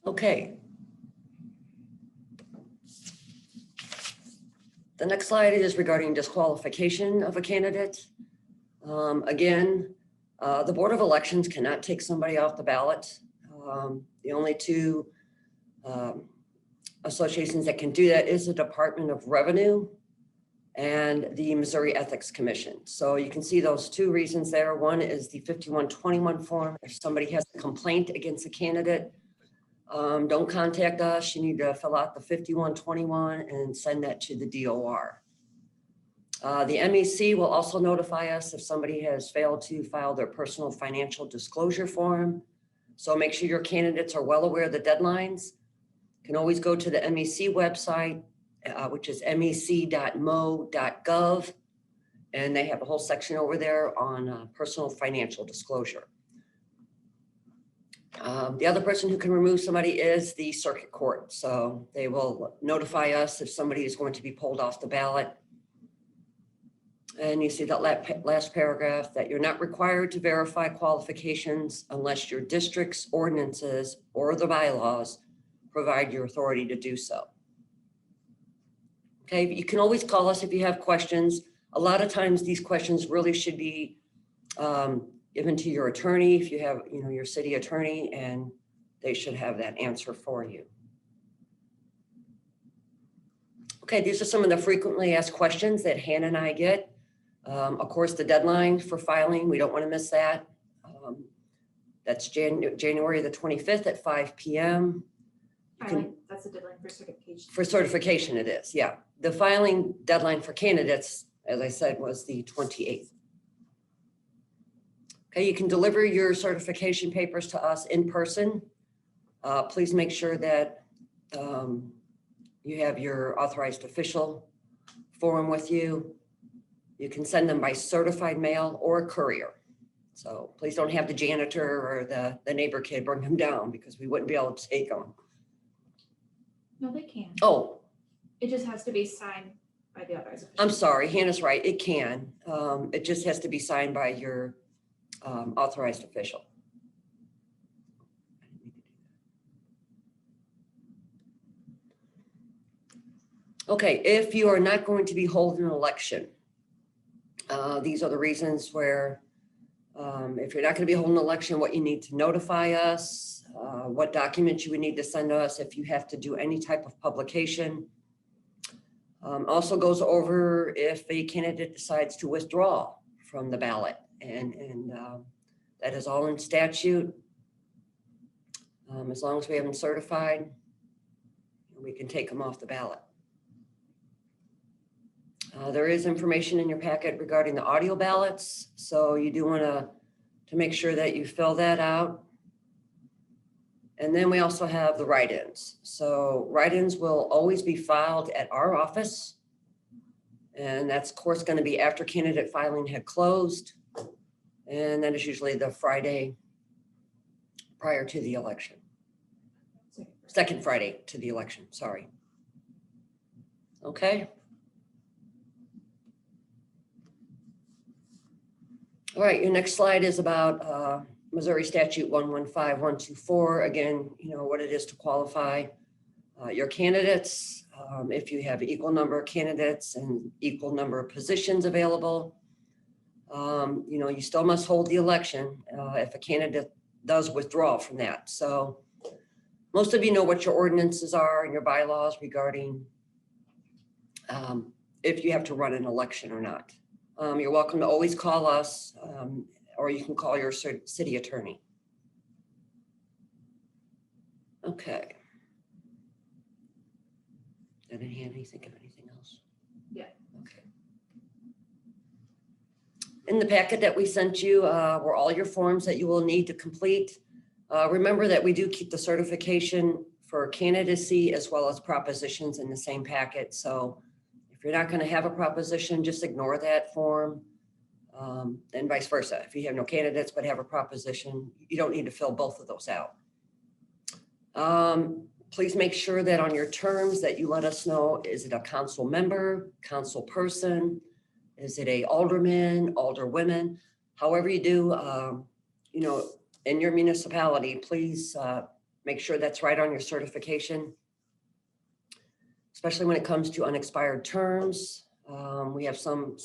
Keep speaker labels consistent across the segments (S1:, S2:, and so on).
S1: Okay. The next slide is regarding disqualification of a candidate. Again, the Board of Elections cannot take somebody off the ballot. The only two associations that can do that is the Department of Revenue and the Missouri Ethics Commission. So you can see those two reasons there. One is the 5121 form. If somebody has a complaint against a candidate, don't contact us. You need to fill out the 5121 and send that to the DOR. The MEC will also notify us if somebody has failed to file their personal financial disclosure form. So make sure your candidates are well aware of the deadlines. You can always go to the MEC website, which is mec.mo.gov. And they have a whole section over there on personal financial disclosure. The other person who can remove somebody is the circuit court. So they will notify us if somebody is going to be pulled off the ballot. And you see that last paragraph, that you're not required to verify qualifications unless your district's ordinances or the bylaws provide your authority to do so. Okay, you can always call us if you have questions. A lot of times these questions really should be given to your attorney, if you have, your city attorney, and they should have that answer for you. Okay, these are some of the frequently asked questions that Hannah and I get. Of course, the deadline for filing, we don't want to miss that. That's January the 25th at 5 p.m.
S2: That's the deadline for certification.
S1: For certification it is, yeah. The filing deadline for candidates, as I said, was the 28th. Okay, you can deliver your certification papers to us in person. Please make sure that you have your authorized official form with you. You can send them by certified mail or courier. So please don't have the janitor or the neighbor kid bring them down, because we wouldn't be able to take them.
S2: No, they can.
S1: Oh,
S2: It just has to be signed by the authorized official.
S1: I'm sorry, Hannah's right, it can. It just has to be signed by your authorized official. Okay, if you are not going to be holding an election, these are the reasons where if you're not going to be holding an election, what you need to notify us, what documents you would need to send us if you have to do any type of publication. Also goes over if a candidate decides to withdraw from the ballot, and that is all in statute. As long as we have them certified, we can take them off the ballot. There is information in your packet regarding the audio ballots, so you do want to make sure that you fill that out. And then we also have the write-ins. So write-ins will always be filed at our office, and that's of course going to be after candidate filing had closed, and that is usually the Friday prior to the election. Second Friday to the election, sorry. Okay. All right, your next slide is about Missouri Statute 115124. Again, what it is to qualify your candidates. If you have equal number of candidates and equal number of positions available, you still must hold the election if a candidate does withdraw from that. So most of you know what your ordinances are and your bylaws regarding if you have to run an election or not. You're welcome to always call us, or you can call your city attorney. Okay. Did Hannah think of anything else?
S2: Yeah.
S1: Okay. In the packet that we sent you were all your forms that you will need to complete. Remember that we do keep the certification for candidacy as well as propositions in the same packet. So if you're not going to have a proposition, just ignore that form, and vice versa. If you have no candidates but have a proposition, you don't need to fill both of those out. Please make sure that on your terms that you let us know, is it a council member, council person? Is it a alderman, alderwomen? However you do, in your municipality, please make sure that's right on your certification. Especially when it comes to unexpired terms. We have some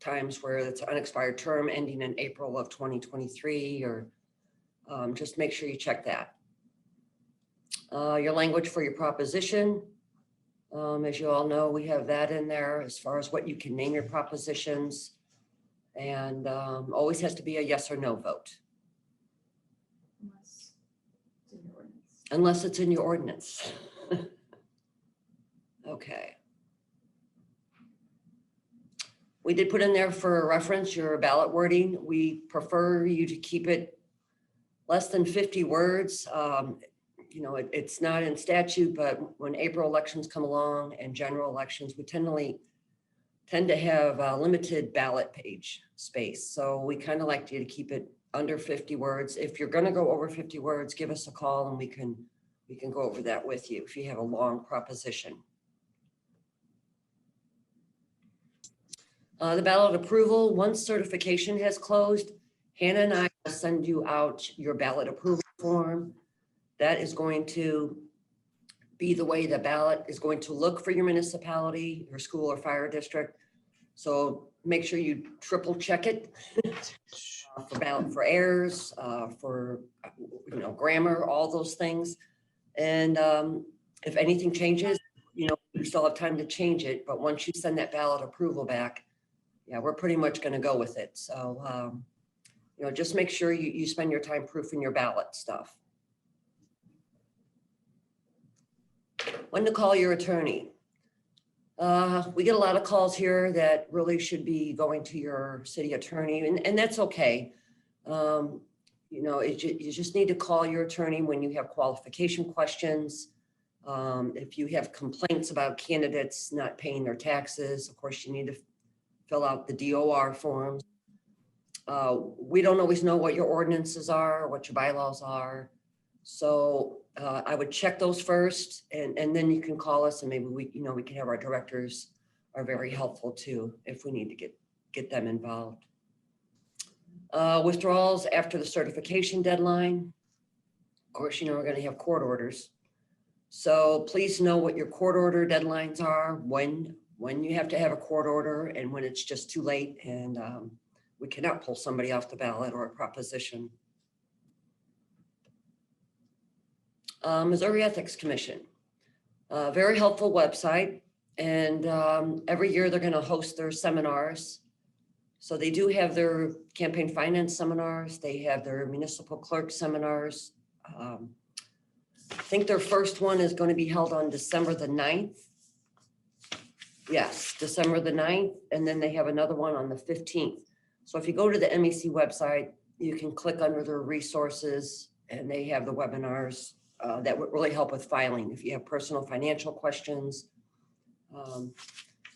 S1: times where it's an unexpired term ending in April of 2023, or just make sure you check that. Your language for your proposition. As you all know, we have that in there as far as what you can name your propositions. And always has to be a yes or no vote. Unless it's in your ordinance. Okay. We did put in there for reference your ballot wording. We prefer you to keep it less than 50 words. You know, it's not in statute, but when April elections come along and general elections, we tend to have a limited ballot page space. So we kind of like you to keep it under 50 words. If you're going to go over 50 words, give us a call and we can go over that with you if you have a long proposition. The ballot approval, once certification has closed, Hannah and I will send you out your ballot approval form. That is going to be the way the ballot is going to look for your municipality, your school or fire district. So make sure you triple check it for ballot, for errors, for grammar, all those things. And if anything changes, you still have time to change it. But once you send that ballot approval back, yeah, we're pretty much going to go with it. So, just make sure you spend your time proofing your ballot stuff. When to call your attorney. We get a lot of calls here that really should be going to your city attorney, and that's okay. You just need to call your attorney when you have qualification questions. If you have complaints about candidates not paying their taxes, of course, you need to fill out the DOR forms. We don't always know what your ordinances are, what your bylaws are. So I would check those first, and then you can call us, and maybe we can have our directors are very helpful too if we need to get them involved. Withdrawals after the certification deadline. Of course, we're going to have court orders. So please know what your court order deadlines are, when you have to have a court order and when it's just too late and we cannot pull somebody off the ballot or a proposition. Missouri Ethics Commission, very helpful website. And every year they're going to host their seminars. So they do have their campaign finance seminars. They have their municipal clerk seminars. I think their first one is going to be held on December the 9th. Yes, December the 9th. And then they have another one on the 15th. So if you go to the MEC website, you can click under their resources and they have the webinars that would really help with filing if you have personal financial questions.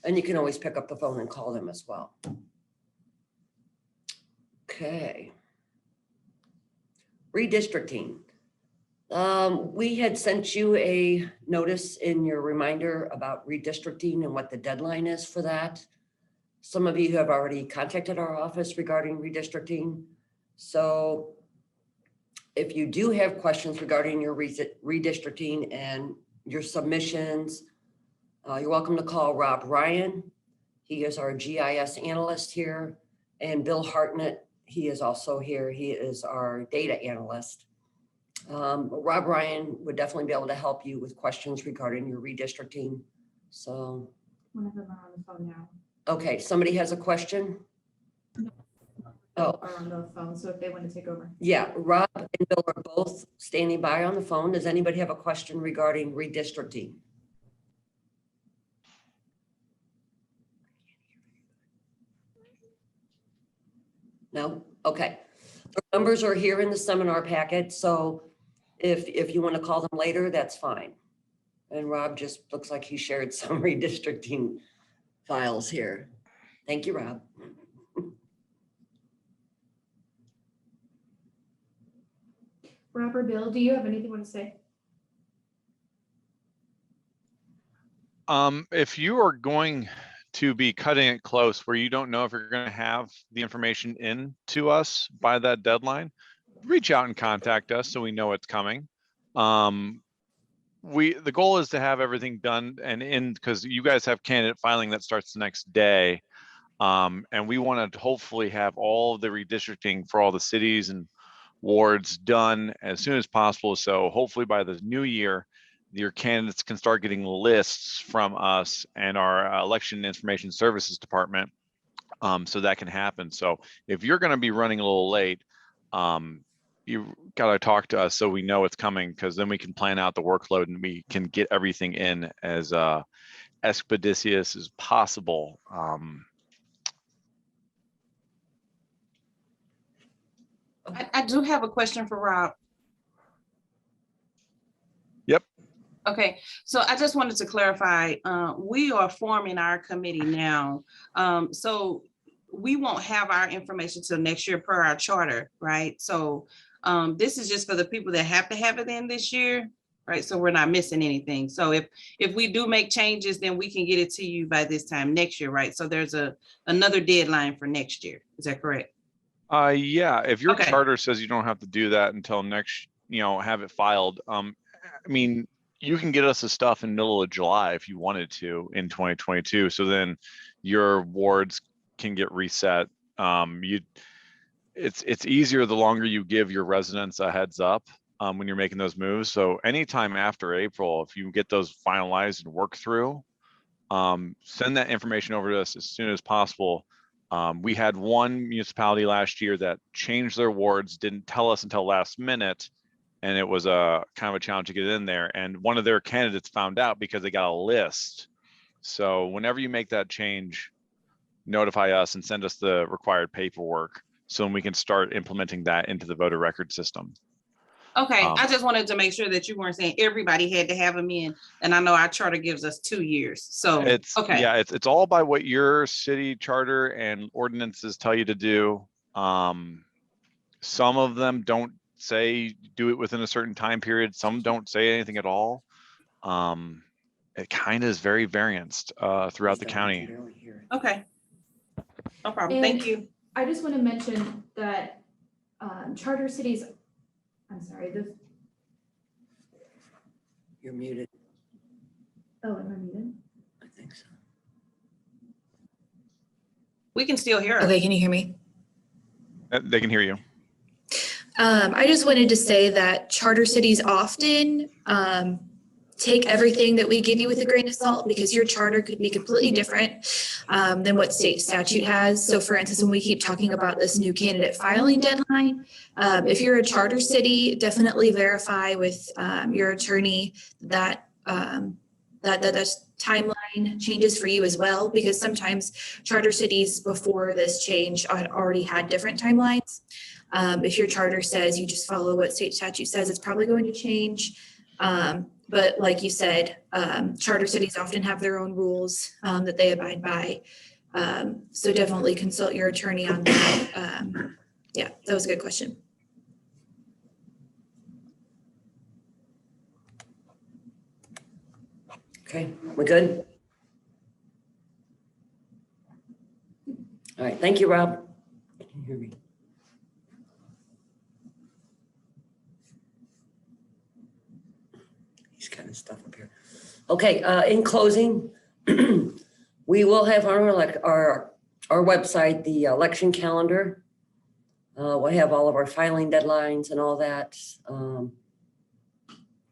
S1: And you can always pick up the phone and call them as well. Okay. Redistricting. We had sent you a notice in your reminder about redistricting and what the deadline is for that. Some of you have already contacted our office regarding redistricting. So if you do have questions regarding your redistricting and your submissions, you're welcome to call Rob Ryan. He is our GIS analyst here, and Bill Hartnett. He is also here. He is our data analyst. Rob Ryan would definitely be able to help you with questions regarding your redistricting. So
S2: One of them are on the phone now.
S1: Okay, somebody has a question? Oh,
S2: Are on the phone, so if they want to take over.
S1: yeah, Rob and Bill are both standing by on the phone. Does anybody have a question regarding redistricting? No? Okay. The numbers are here in the seminar packet, so if you want to call them later, that's fine. And Rob just looks like he shared some redistricting files here. Thank you, Rob.
S2: Rob or Bill, do you have anything you want to say?
S3: If you are going to be cutting it close where you don't know if you're going to have the information in to us by that deadline, reach out and contact us so we know it's coming. The goal is to have everything done and in, because you guys have candidate filing that starts the next day. And we want to hopefully have all of the redistricting for all the cities and wards done as soon as possible. So hopefully by the new year, your candidates can start getting lists from us and our election information services department. So that can happen. So if you're going to be running a little late, you got to talk to us so we know it's coming, because then we can plan out the workload and we can get everything in as expeditious as possible.
S4: I do have a question for Rob.
S3: Yep.
S4: Okay, so I just wanted to clarify, we are forming our committee now. So we won't have our information till next year per our charter, right? So this is just for the people that have to have it in this year, right? So we're not missing anything. So if we do make changes, then we can get it to you by this time next year, right? So there's another deadline for next year. Is that correct?
S3: Yeah, if your
S4: Okay.
S3: charter says you don't have to do that until next, have it filed. I mean, you can get us the stuff in middle of July if you wanted to in 2022. So then your wards can get reset. It's easier the longer you give your residents a heads up when you're making those moves. So anytime after April, if you get those finalized and work through, send that information over to us as soon as possible. We had one municipality last year that changed their wards, didn't tell us until last minute, and it was a kind of a challenge to get in there. And one of their candidates found out because they got a list. So whenever you make that change, notify us and send us the required paperwork so we can start implementing that into the voter record system.
S4: Okay, I just wanted to make sure that you weren't saying everybody had to have them in, and I know our charter gives us 2 years, so. Okay.
S3: Yeah, it's all by what your city charter and ordinances tell you to do. Some of them don't say do it within a certain time period. Some don't say anything at all. It kind of is very varianced throughout the county.
S4: Okay, no problem. Thank you.
S2: I just want to mention that charter cities, I'm sorry,
S1: You're muted.
S2: oh, am I muted?
S1: I think so.
S4: We can still hear her.
S5: Okay, can you hear me?
S3: They can hear you.
S5: I just wanted to say that charter cities often take everything that we give you with a grain of salt, because your charter could be completely different than what state statute has. So for instance, when we keep talking about this new candidate filing deadline, if you're a charter city, definitely verify with your attorney that that timeline changes for you as well, because sometimes charter cities before this change already had different timelines. If your charter says you just follow what state statute says, it's probably going to change. But like you said, charter cities often have their own rules that they abide by. So definitely consult your attorney on that. Yeah, that was a good question.
S1: Okay, we good? All right, thank you, Rob. Can you hear me? He's kind of stuff up here. Okay, in closing, we will have on our website the election calendar. We'll have all of our filing deadlines and all that.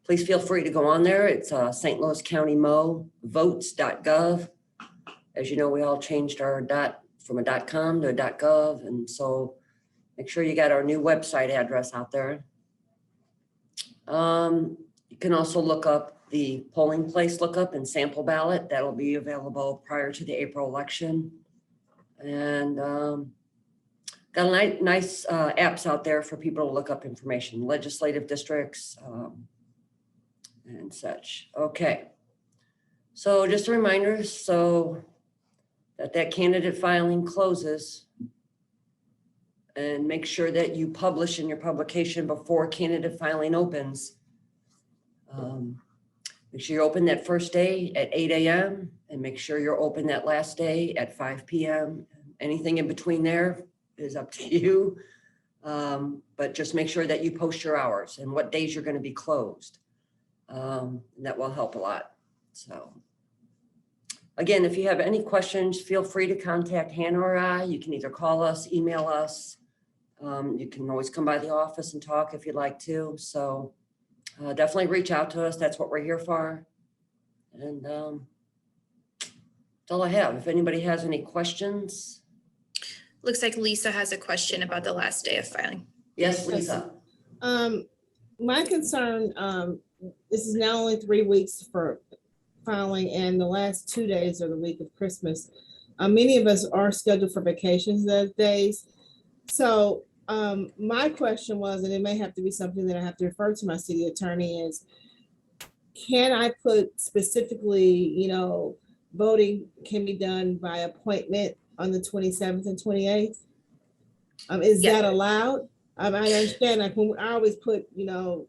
S1: Please feel free to go on there. It's St. Louis County Mo votes.gov. As you know, we all changed our from a .com to a .gov, and so make sure you got our new website address out there. You can also look up the polling place lookup and sample ballot. That'll be available prior to the April election. And got a nice apps out there for people to look up information, legislative districts and such. Okay. So just a reminder, so that candidate filing closes, and make sure that you publish in your publication before candidate filing opens. Make sure you're open that first day at 8 a.m. and make sure you're open that last day at 5 p.m. Anything in between there is up to you. But just make sure that you post your hours and what days you're going to be closed. That will help a lot. So again, if you have any questions, feel free to contact Hannah or I. You can either call us, email us. You can always come by the office and talk if you'd like to. So definitely reach out to us. That's what we're here for. And that's all I have. If anybody has any questions.
S5: Looks like Lisa has a question about the last day of filing.
S1: Yes, Lisa.
S6: My concern, this is now only 3 weeks for filing, and the last 2 days are the week of Christmas. Many of us are scheduled for vacations those days. So my question was, and it may have to be something that I have to refer to my city attorney, is can I put specifically, you know, voting can be done by appointment on the 27th and 28th? Is
S5: Yeah.
S6: that allowed? I understand, like, when I always put, you know,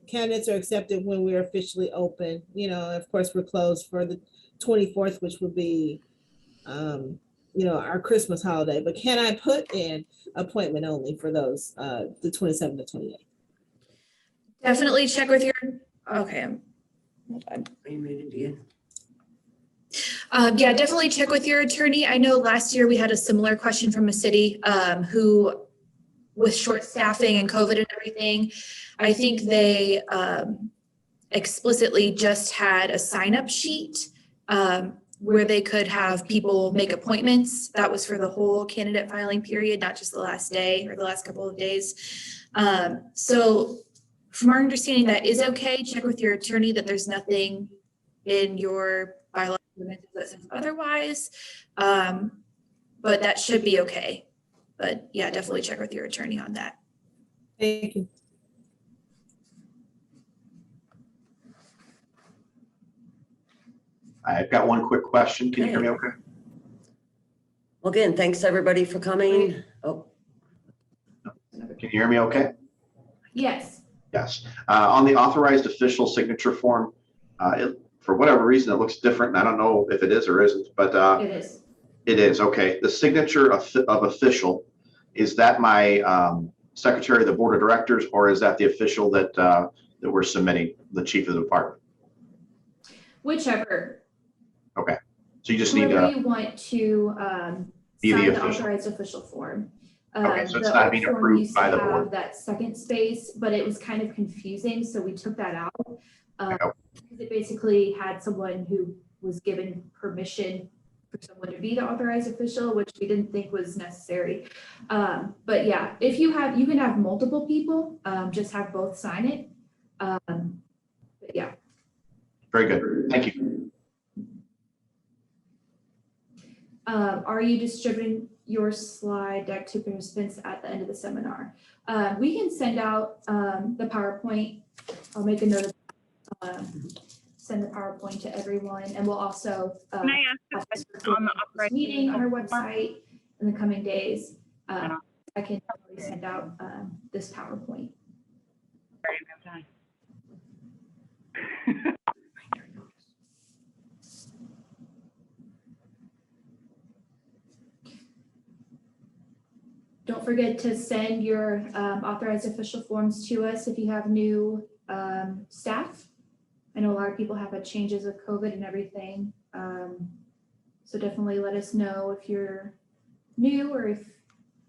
S6: candidates are accepted when we're officially open. You know, of course, we're closed for the 24th, which would be, you know, our Christmas holiday. But can I put in appointment only for those, the 27th to 28th?
S5: Definitely check with your, okay. Hold on.
S1: Are you ready to begin?
S5: Yeah, definitely check with your attorney. I know last year we had a similar question from a city who, with short staffing and COVID and everything, I think they explicitly just had a sign-up sheet where they could have people make appointments. That was for the whole candidate filing period, not just the last day or the last couple of days. So from our understanding, that is okay. Check with your attorney that there's nothing in your bylaw that says otherwise, but that should be okay. But yeah, definitely check with your attorney on that.
S6: Thank you.
S7: I've got one quick question. Can you hear me okay?
S1: Well, again, thanks everybody for coming. Oh,
S7: Can you hear me okay?
S2: Yes.
S7: Yes. On the authorized official signature form, for whatever reason, it looks different. And I don't know if it is or isn't, but
S2: It is.
S7: it is. Okay. The signature of official, is that my secretary of the board of directors, or is that the official that that we're submitting, the chief of the department?
S2: Whichever.
S7: Okay. So you just need
S2: Whoever
S7: to
S2: you want to
S7: be the
S2: sign the
S7: official.
S2: authorized official form.
S7: Okay, so it's
S2: The
S7: not
S2: old
S7: being
S2: form
S7: approved
S2: used
S7: by
S2: to
S7: the board.
S2: have that second space, but it was kind of confusing, so we took that out. Because it basically had someone who was given permission for someone to be the authorized official, which we didn't think was necessary. But yeah, if you can have multiple people, just have both sign it. But yeah.
S7: Very good. Thank you.
S2: Are you distributing your slide deck to participants at the end of the seminar? We can send out the PowerPoint. I'll make a note of send the PowerPoint to everyone, and we'll also
S8: Can I ask a
S2: have this
S8: question on the upright?
S2: meeting on our website in the coming days. I can probably send out this PowerPoint.
S8: Sorry, I don't have time.
S2: Don't forget to send your authorized official forms to us if you have new staff. I know a lot of people have had changes with COVID and everything. So definitely let us know if you're new or if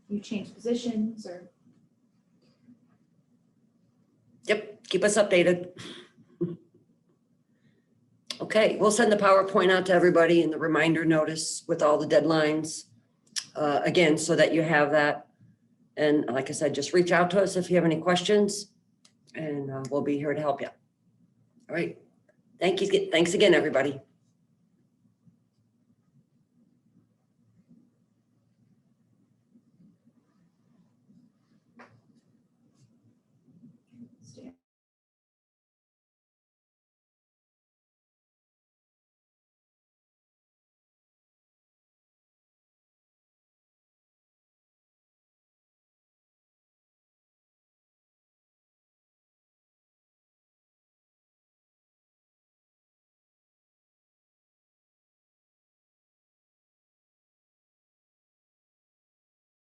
S2: you change positions or.
S1: yep, keep us updated. Okay, we'll send the PowerPoint out to everybody and the reminder notice with all the deadlines. Again, so that you have that. And like I said, just reach out to us if you have any questions and we'll be here to help you. All right. Thank you. Thanks again, everybody.